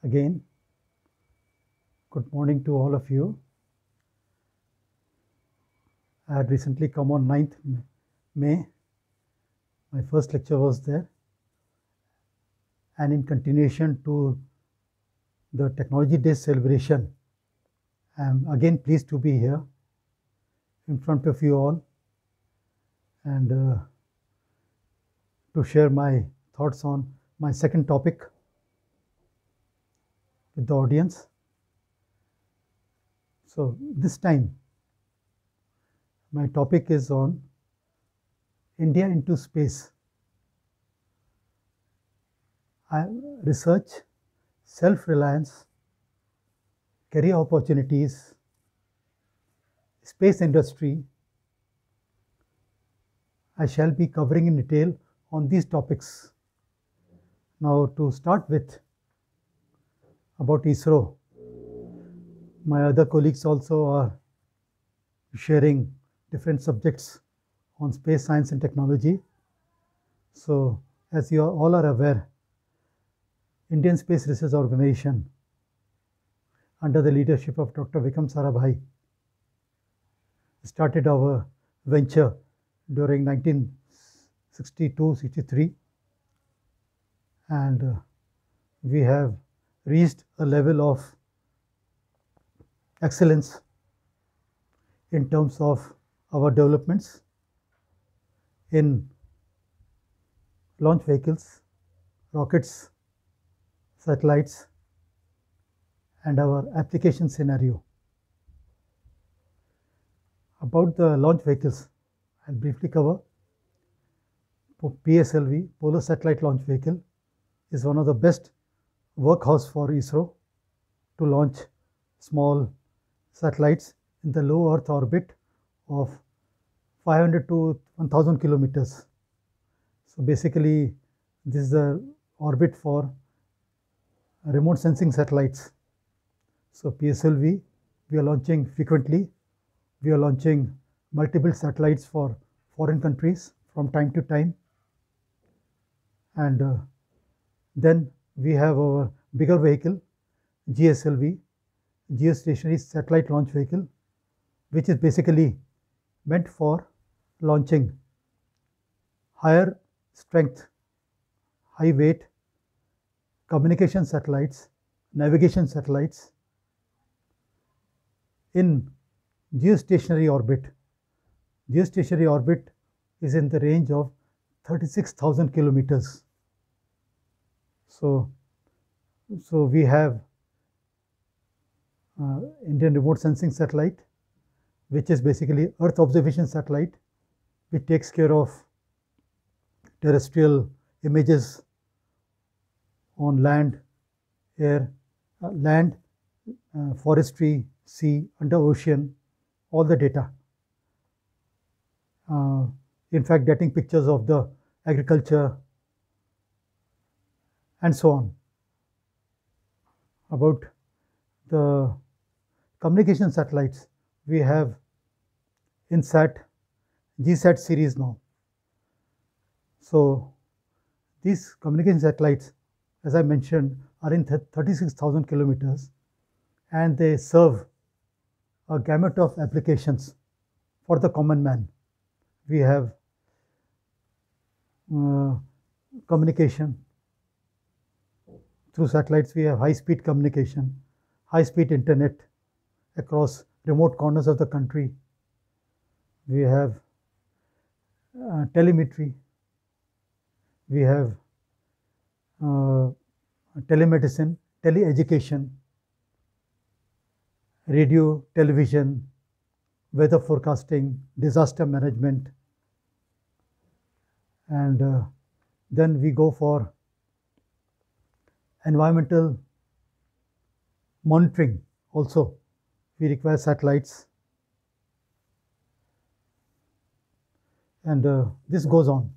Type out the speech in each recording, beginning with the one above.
Again, good morning to all of you. I had recently come on 9th May. My first lecture was there. And in continuation to the Technology Day celebration, I am again pleased to be here in front of you all and to share my thoughts on my second topic with the audience. So this time, my topic is on India into space. Research, self-reliance, career opportunities, space industry. I shall be covering in detail on these topics. Now, to start with, about ISRO, my other colleagues also are sharing different subjects on space science and technology. So, as you all are aware, Indian Space Research Organization, under the leadership of Dr. Vikram Sarabhai, started our venture during 1962-63, and we have reached a level of excellence in terms of our developments in launch vehicles, rockets, satellites, and our application scenario. About the launch vehicles, I'll briefly cover. PSLV, Polar Satellite Launch Vehicle, is one of the best workhorse for ISRO to launch small satellites in the low Earth orbit of 500 to 1000 kilometers. So basically, this is the orbit for remote sensing satellites. So PSLV, we are launching frequently. We are launching multiple satellites for foreign countries from time to time. And then we have our bigger vehicle, GSLV, Geostationary Satellite Launch Vehicle, which is basically meant for launching higher strength, high weight communication satellites, navigation satellites in geostationary orbit. Geostationary orbit is in the range of 36,000 kilometers. So we have Indian Remote Sensing Satellite, which is basically Earth observation satellite, which takes care of terrestrial images on land, air, forestry, sea, under ocean, all the data. In fact, getting pictures of the agriculture and so on. About the communication satellites, we have INSAT, GSAT series now. So these communication satellites, as I mentioned, are in 36,000 kilometers, and they serve a gamut of applications for the common man. We have communication through satellites. We have high-speed communication, high-speed internet across remote corners of the country. We have telemetry. We have telemedicine, teleeducation, radio, television, weather forecasting, disaster management, and then we go for environmental monitoring also. We require satellites, and this goes on.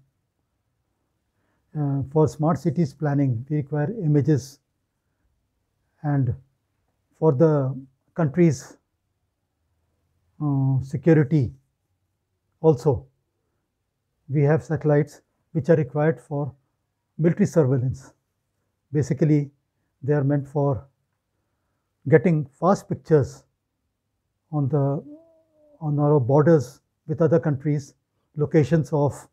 For smart cities planning, we require images, and for the country's security also, we have satellites which are required for military surveillance. Basically, They are meant for getting fast pictures on the on our borders with other countries, locations of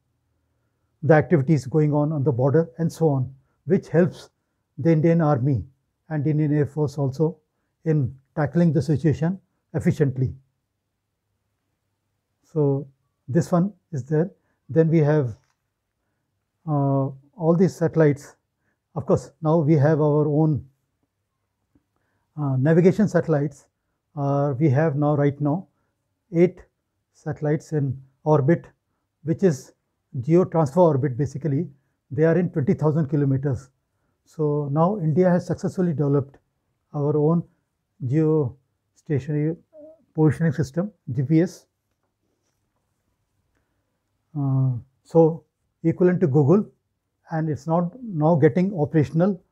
the activities going on the border, and so on, which helps the Indian Army and Indian Air Force also in tackling the situation efficiently. So this one is there. Then we have all these satellites. Of course, now we have our own navigation satellites. We have now, right now, 8 satellites in orbit, which is geo transfer orbit basically. They are in 20,000 kilometers. So now India has successfully developed our own geostationary positioning system, GPS. So equivalent to Google, and it's not now getting operational,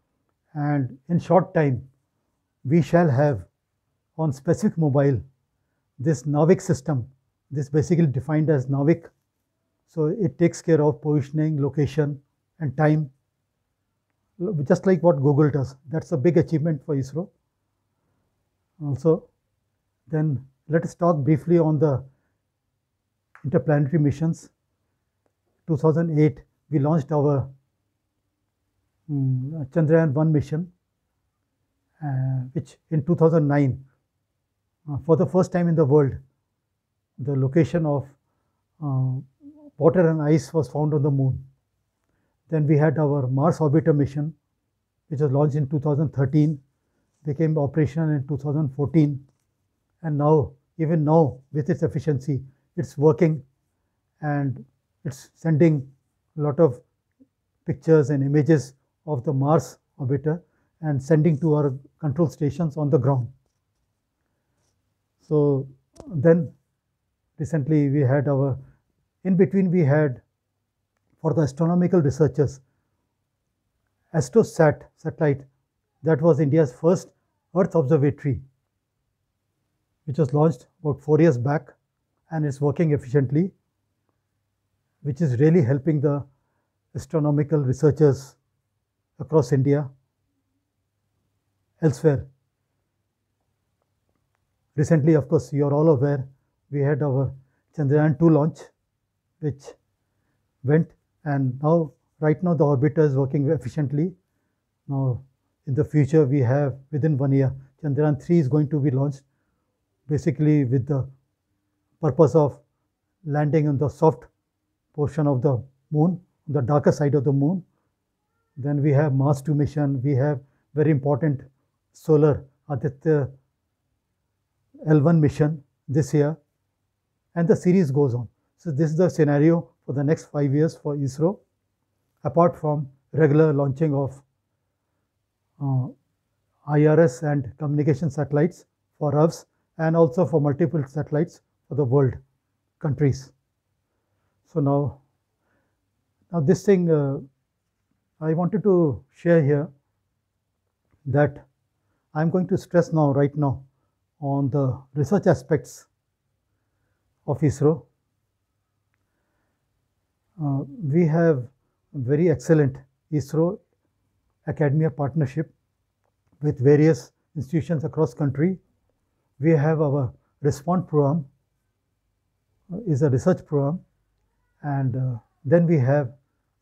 and in short time we shall have on specific mobile this Navik system. This basically defined as Navik. So it takes care of positioning, location, and time, just like what Google does. That's a big achievement for ISRO. Also, then let us talk briefly on the interplanetary missions. 2008, we launched our Chandrayaan-1 mission, which in 2009, for the first time in the world, the location of water and ice was found on the moon. Then we had our Mars Orbiter mission, which was launched in 2013, became operational in 2014, and now, even now, with its efficiency, it's working and it's sending a lot of pictures and images of the Mars orbiter and sending to our control stations on the ground. So then recently we had our, in between we had, for the astronomical researchers, AstroSat satellite. That was India's first Earth observatory, which was launched about 4 years back, and it's working efficiently, which is really helping the astronomical researchers across India, elsewhere. Recently, of course, you are all aware, we had our Chandrayaan-2 launch, which went, and now, right now, the orbiter is working efficiently. Now, in the future, we have, within 1 year, Chandrayaan-3 is going to be launched, basically with the purpose of landing on the soft portion of the moon, the darker side of the moon. Then we have Mars 2 mission, we have very important solar Aditya L1 mission this year, and the series goes on. So this is the scenario for the next 5 years for ISRO, apart from regular launching of IRS and communication satellites for us, and also for multiple satellites for the world countries. So now this thing I wanted to share here, that I'm going to stress now, right now, on the research aspects of ISRO. We have very excellent ISRO academia partnership with various institutions across country. We have our RESPOND program, is a research program, and then we have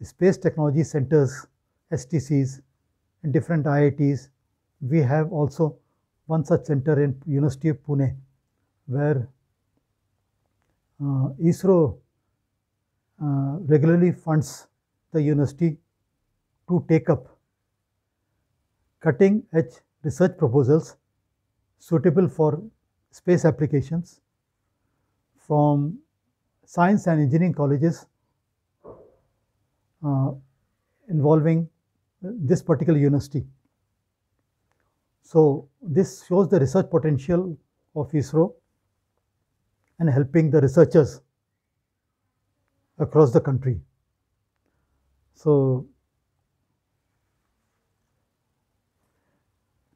space technology centers, STCs, in different IITs. We have also one such center in University of Pune, where ISRO regularly funds the university to take up cutting edge research proposals suitable for space applications from science and engineering colleges involving this particular university. So this shows the research potential of ISRO and helping the researchers across the country. So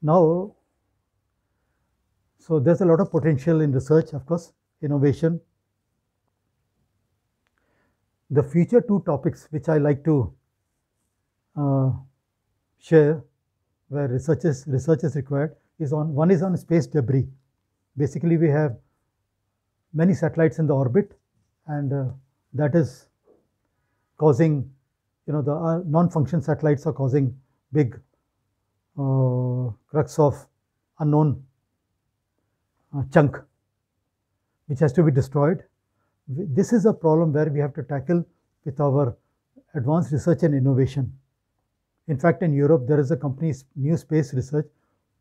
now, so there's a lot of potential in research, of course, innovation. The future 2 topics which I like to share. where research is required is on one is on space debris. Basically, we have many satellites in the orbit, and that is causing, the non-function satellites are causing big crux of unknown chunk which has to be destroyed. This is a problem where we have to tackle with our advanced research and innovation. In fact, in Europe, there is a company, New Space Research,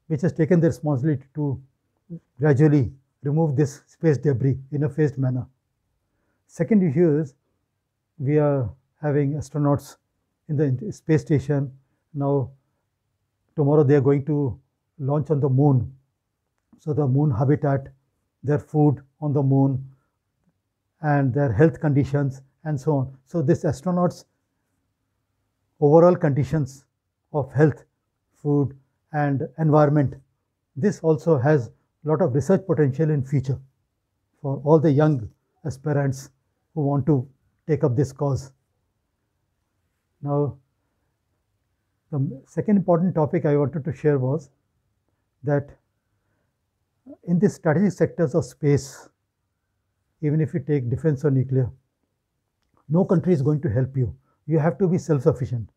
which has taken the responsibility to gradually remove this space debris in a phased manner. Second issue is we are having astronauts in the space station. Now, tomorrow they are going to launch on the moon. So the moon habitat, their food on the moon, and their health conditions, and so on. So this astronauts' overall conditions of health, food, and environment, this also has a lot of research potential in future for all the young aspirants who want to take up this cause. Now, the second important topic I wanted to share was that in the strategic sectors of space, even if you take defense or nuclear, no country is going to help you. You have to be self-sufficient.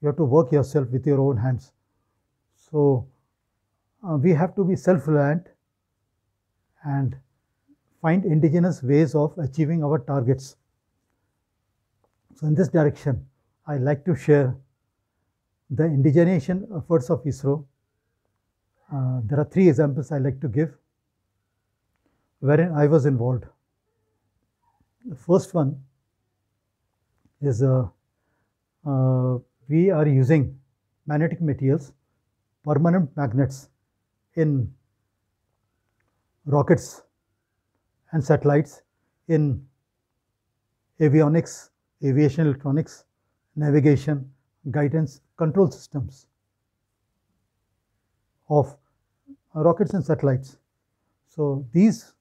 You have to work yourself with your own hands. So we have to be self-reliant and find indigenous ways of achieving our targets. So in this direction, I like to share the indigenization efforts of ISRO. There are 3 examples I like to give wherein I was involved. The first one is we are using magnetic materials, permanent magnets in rockets and satellites, in avionics, aviation electronics, navigation, guidance, control systems of rockets and satellites. So these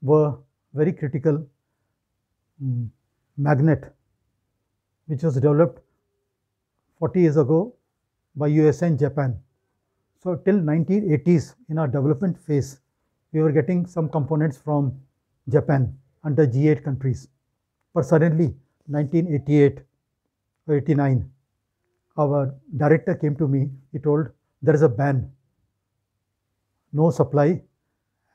were very critical magnet which was developed 40 years ago by USA and Japan. So till 1980s, in our development phase, we were getting some components from Japan under G8 countries. But suddenly, 1988 or 89, our director came to me. He told, there is a ban, no supply.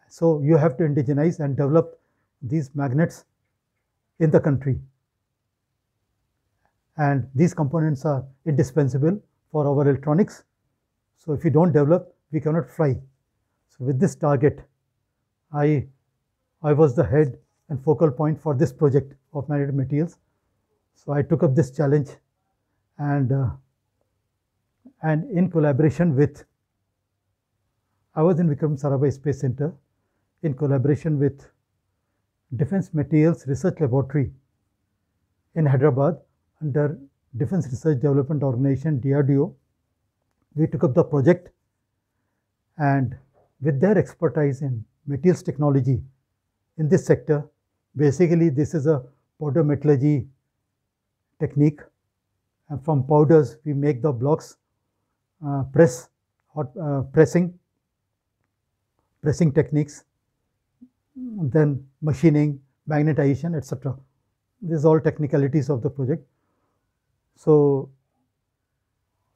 So you have to indigenize and develop these magnets in the country. And these components are indispensable for our electronics. So if you don't develop, we cannot fly. So with this target, I was the head and focal point for this project of magnetic materials. So I took up this challenge, and in collaboration with, I was in Vikram Sarabhai Space Center, in collaboration with Defense Materials Research Laboratory in Hyderabad under Defense Research Development Organization, DRDO. We took up the project, and with their expertise in materials technology in this sector, basically this is a powder metallurgy technique, and from powders we make the blocks, pressing techniques, then machining, magnetization, etc. These are all technicalities of the project. So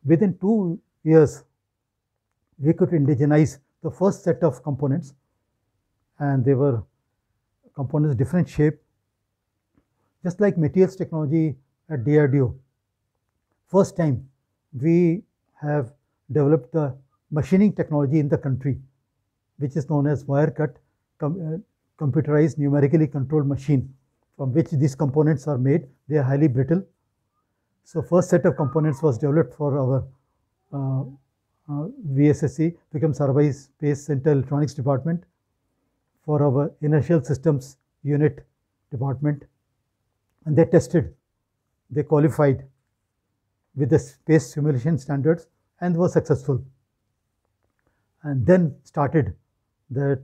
within 2 years, we could indigenize the first set of components, and they were components different shape, just like materials technology at DRDO. First time we have developed the machining technology in the country, which is known as wire cut computerized numerically controlled machine, from which these components are made. They are highly brittle. So first set of components was developed for our VSSC, Vikram Sarabhai Space Center Electronics Department, for our Inertial Systems Unit Department, and they tested, they qualified with the space simulation standards and were successful. And then started that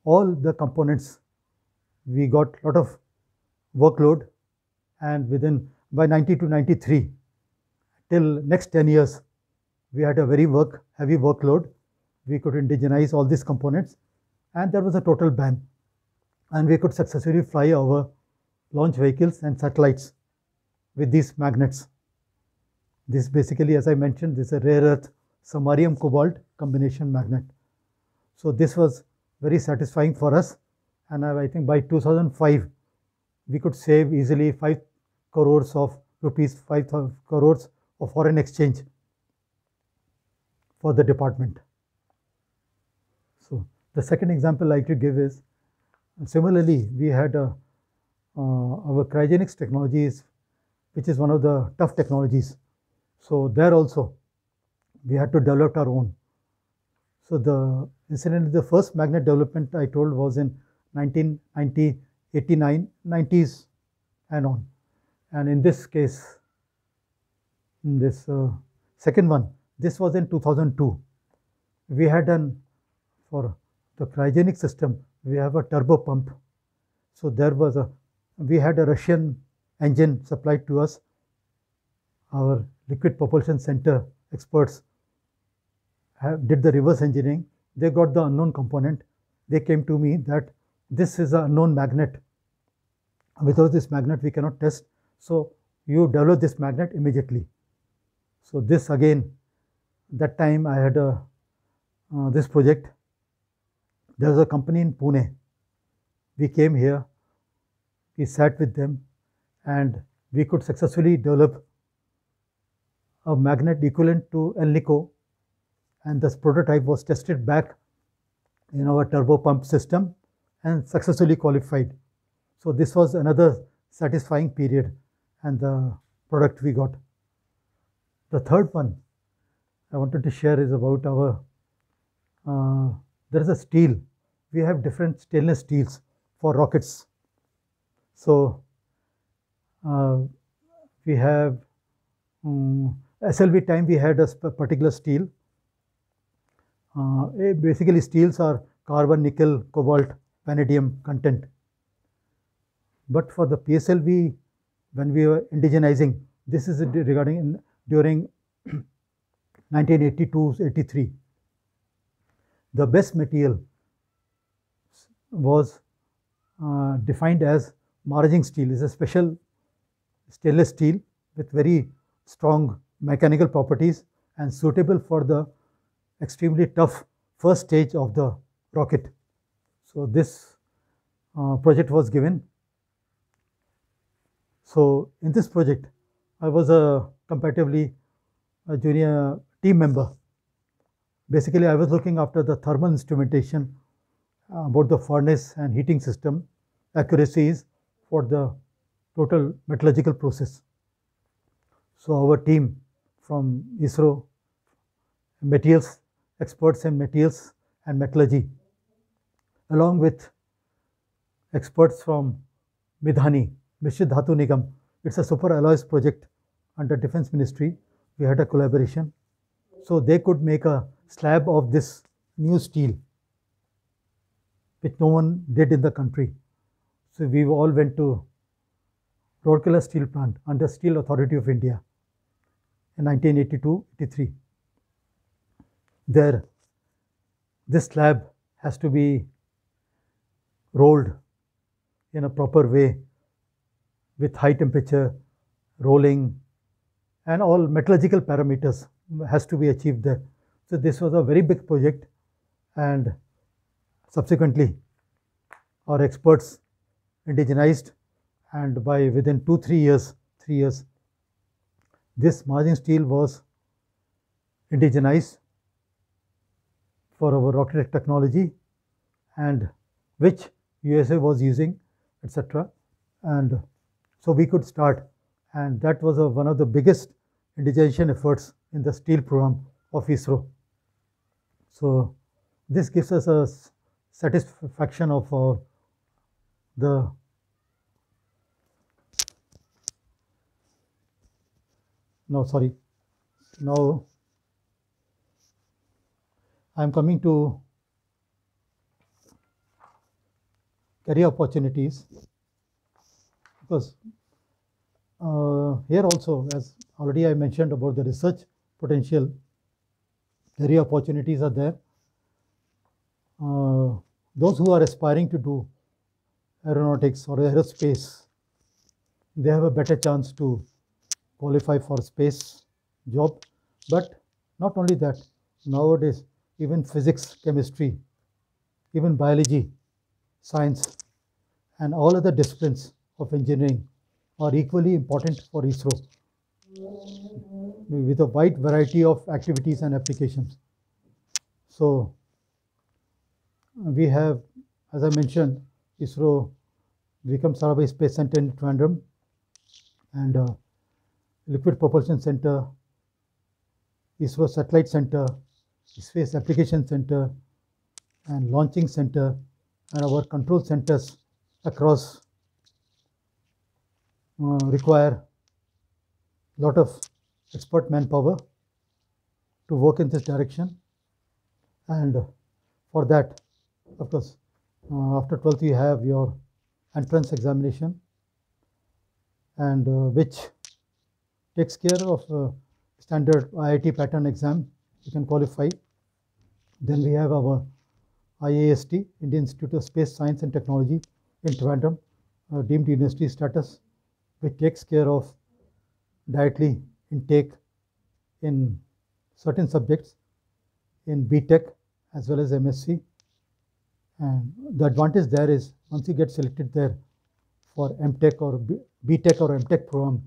all the components, we got a lot of workload, and by 90 to 93, till next 10 years, we had a very heavy workload. We could indigenize all these components, and there was a total ban. And we could successfully fly our launch vehicles and satellites with these magnets. This basically, as I mentioned, this is a rare earth samarium cobalt combination magnet. So this was very satisfying for us, and I think by 2005 we could save easily 5 crores of rupees, 5 crores of foreign exchange for the department. So the second example I like to give is, similarly, we had our cryogenics technologies, which is one of the tough technologies. So there also we had to develop our own. So incidentally, the first magnet development I told was in 1990, 89, 90s and on. And in this case, in this second one, this was in 2002. We had done, for the cryogenic system, we have a turbo pump. So we had a Russian engine supplied to us. Our liquid propulsion center experts did the reverse engineering. They got the unknown component. They came to me that this is an unknown magnet. Without this magnet, we cannot test. So you develop this magnet immediately. So this again, that time I had this project. There was a company in Pune. We came here, we sat with them, and we could successfully develop a magnet equivalent to Elnico, and this prototype was tested back in our turbo pump system and successfully qualified. So this was another satisfying period, and the product we got. The third one I wanted to share is about there is a steel. We have different stainless steels for rockets. So we have SLV time, we had a particular steel. Basically, steels are carbon, nickel, cobalt, vanadium content. But for the PSLV, when we were indigenizing, this is regarding during 1982-83. The best material was defined as maraging steel. It's a special stainless steel with very strong mechanical properties and suitable for the extremely tough first stage of the rocket. So this project was given. So in this project, I was comparatively a junior team member. Basically, I was looking after the thermal instrumentation about the furnace and heating system accuracies for the total metallurgical process. So our team from ISRO, materials experts in materials and metallurgy, along with experts from Midhani, Mishra Dhatu Nigam. It's a super alloys project under Defense Ministry. We had a collaboration. So they could make a slab of this new steel, which no one did in the country. So we all went to Rourkela Steel Plant under Steel Authority of India in 1982-83. There, this slab has to be rolled in a proper way with high temperature, rolling, and all metallurgical parameters has to be achieved there. So this was a very big project, and subsequently our experts indigenized, and by within 3 years, this margin steel was indigenized for our rocket technology, and which USA was using, etc. And so we could start, and that was one of the biggest indigenization efforts in the steel program of ISRO. So this gives us a satisfaction of the now I am coming to career opportunities, because here also, as already I mentioned about the research potential, career opportunities are there. Those who are aspiring to do aeronautics or aerospace, they have a better chance to qualify for space job. But not only that, nowadays even physics, chemistry, even biology, science, and all other disciplines of engineering are equally important for ISRO with a wide variety of activities and applications. So we have, as I mentioned, ISRO Vikram Sarabhai Space Center in Trivandrum and Liquid Propulsion Center, ISRO Satellite Center, Space Application Center, and Launching Center, and our control centers across require a lot of expert manpower to work in this direction. And for that, of course, after 12th you have your entrance examination, and which takes care of standard IIT pattern exam. You can qualify. Then we have our IAST, Indian Institute of Space Science and Technology in Trivandrum, deemed university status, which takes care of directly intake in certain subjects in BTech as well as MSc. And the advantage there is once you get selected there for MTech or BTech or MTech program,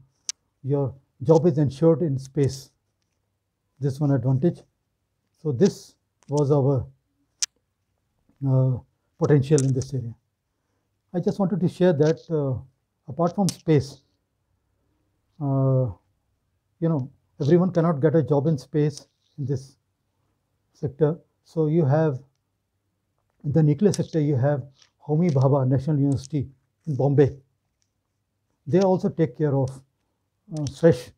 your job is ensured in space. This one advantage. So this was our potential in this area. I just wanted to share that apart from space, everyone cannot get a job in space in this sector. So you have, in the nuclear sector, you have Homi Bhabha National University in Bombay. They also take care of fresh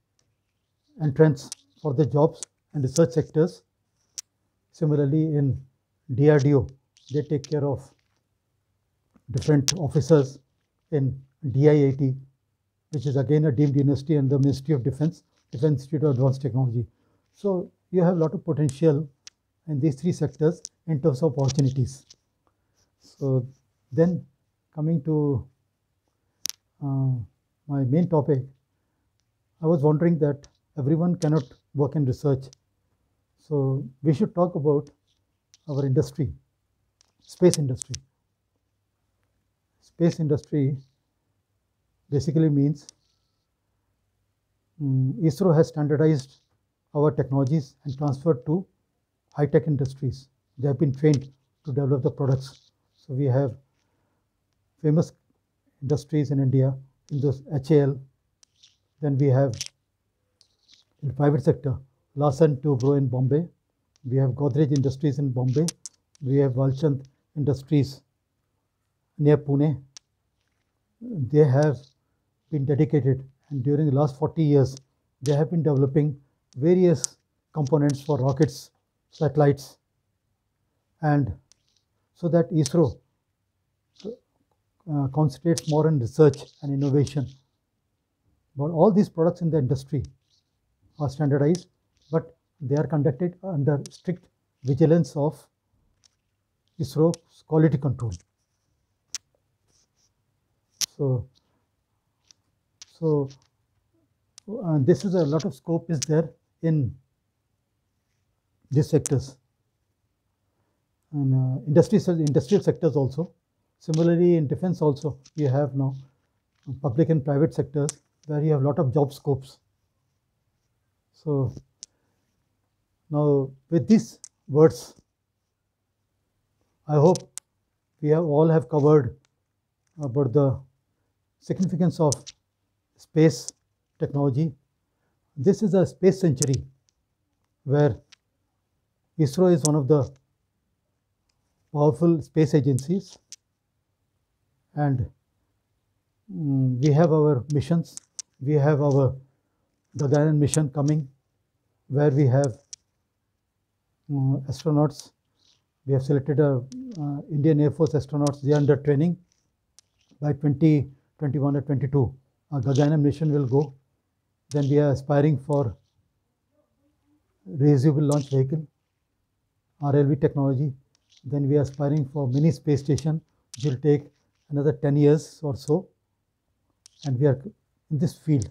entrants for the jobs and research sectors. Similarly, in DRDO, they take care of different officers in DIIT, which is again a deemed university and the Ministry of Defense, Defense Institute of Advanced Technology. So you have a lot of potential in these three sectors in terms of opportunities. So then coming to my main topic, I was wondering that everyone cannot work in research. So we should talk about our industry, space industry. Space industry basically means ISRO has standardized our technologies and transferred to high-tech industries. They have been trained to develop the products. So we have famous industries in India, in this HAL. Then we have in the private sector, Larsen & Toubro in Bombay. We have Godrej Industries in Bombay. We have Walchand Industries near Pune. They have been dedicated, and during the last 40 years, they have been developing various components for rockets, satellites, and so that ISRO concentrates more on research and innovation. But all these products in the industry are standardized, but they are conducted under strict vigilance of ISRO's quality control. So this is a lot of scope is there in these sectors and industrial sectors also. Similarly, in defense also, you have now public and private sectors where you have a lot of job scopes. So now with these words, I hope we all have covered about the significance of space technology. This is a space century where ISRO is one of the powerful space agencies, and we have our missions. We have our Gaganyaan mission coming, where we have astronauts. We have selected Indian Air Force astronauts. They are under training. By 2021 or 22, our Gaganyaan mission will go. Then we are aspiring for reusable launch vehicle. RLV technology. Then we are aspiring for mini space station, which will take another 10 years or so, and we are in this field.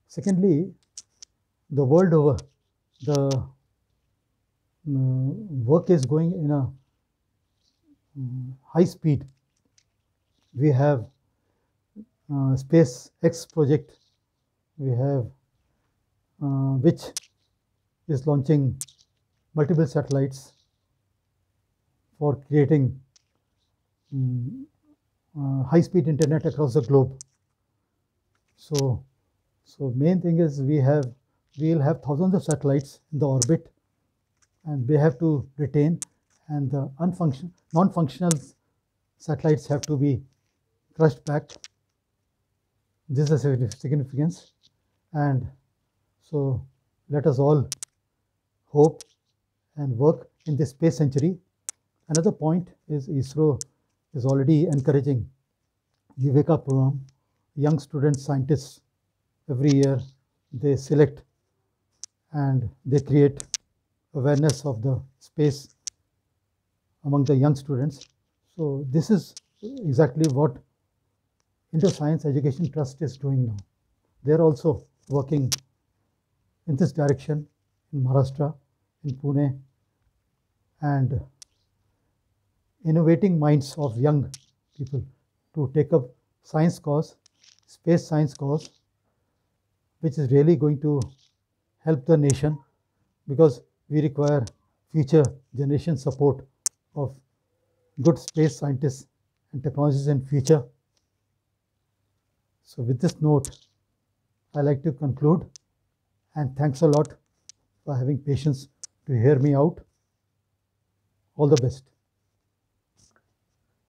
Secondly, the world over, the work is going in a high speed. We have SpaceX project, we have which is launching multiple satellites for creating high-speed internet across the globe. So main thing is we will have thousands of satellites in the orbit, and they have to retain, and the non-functional satellites have to be crushed back. This is a significance, and so let us all hope and work in this space century. Another point is ISRO is already encouraging Yuvika program. Young student scientists, every year they select and they create awareness of the space among the young students. So this is exactly what Indo Science Education Trust is doing now. They are also working in this direction in Maharashtra, in Pune, and innovating minds of young people to take up science course, space science course, which is really going to help the nation, because we require future generation support of good space scientists and technologies in future. So with this note, I like to conclude, and thanks a lot for having patience to hear me out. All the best.